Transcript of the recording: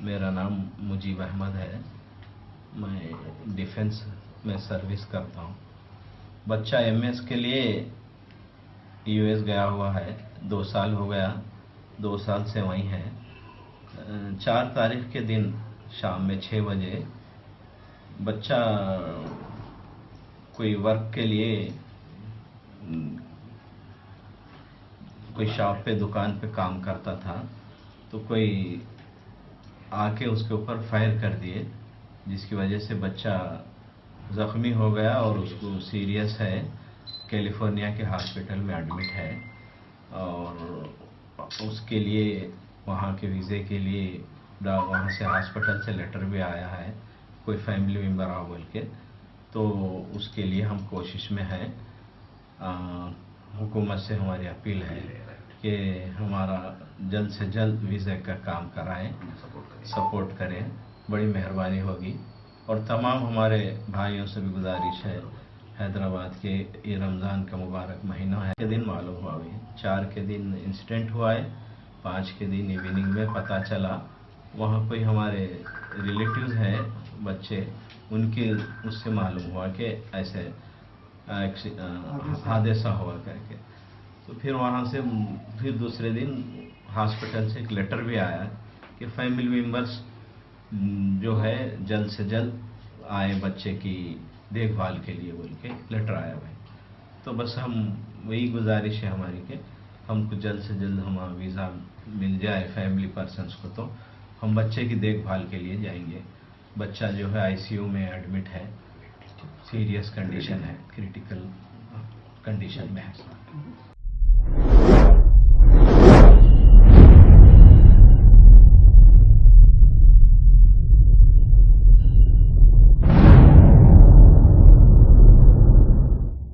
मेरा नाम मुजीब अहमद है। मैं डिफेंस में सर्विस करता हूँ। बच्चा एमएस के लिए यूएस गया हुआ है, 2 साल हो गया, 2 साल से वहीं है। 4 तारीख के दिन शाम में 6 बजे बच्चा कोई वर्क के लिए कोई शॉप पे, दुकान पे काम करता था, तो कोई आके उसके ऊपर फायर कर दिए, जिसकी वजह से बच्चा ज़ख्मी हो गया और उसको सीरियस है, कैलिफोर्निया के हॉस्पिटल में एडमिट है। और उसके लिए वहाँ के वीज़े के लिए वहाँ से हॉस्पिटल से लेटर भी आया है, कोई फैमिली मेम्बर आओ बोल के, तो उसके लिए हम कोशिश में हैं। हुकूमत से हमारी अपील है कि हमारा जल्द से जल्द वीज़े का काम कराएं, सपोर्ट करें, बड़ी मेहरबानी होगी। और तमाम हमारे भाइयों से भी गुजारिश है, हैदराबाद के ये रमज़ान का मुबारक महीना है के दिन मालूम हुआ, अभी 4 के दिन इंसिडेंट हुआ है, 5 के दिन इवनिंग में पता चला, वहाँ कोई हमारे रिलेटिव्स हैं बच्चे, उनके उससे मालूम हुआ कि ऐसे हादसा हुआ करके। तो फिर वहाँ से फिर दूसरे दिन हॉस्पिटल से एक लेटर भी आया कि फैमिली मेम्बर्स जो है जल्द से जल्द आए बच्चे की देखभाल के लिए बोल के लेटर आया भाई। तो बस हम वही गुजारिश है हमारी कि हमको जल्द से जल्द हमारा वीज़ा मिल जाए फैमिली पर्सन्स को, तो हम बच्चे की देखभाल के लिए जाएंगे। बच्चा जो है आईसीयू में एडमिट है, सीरियस कंडीशन है, क्रिटिकल कंडीशन में है।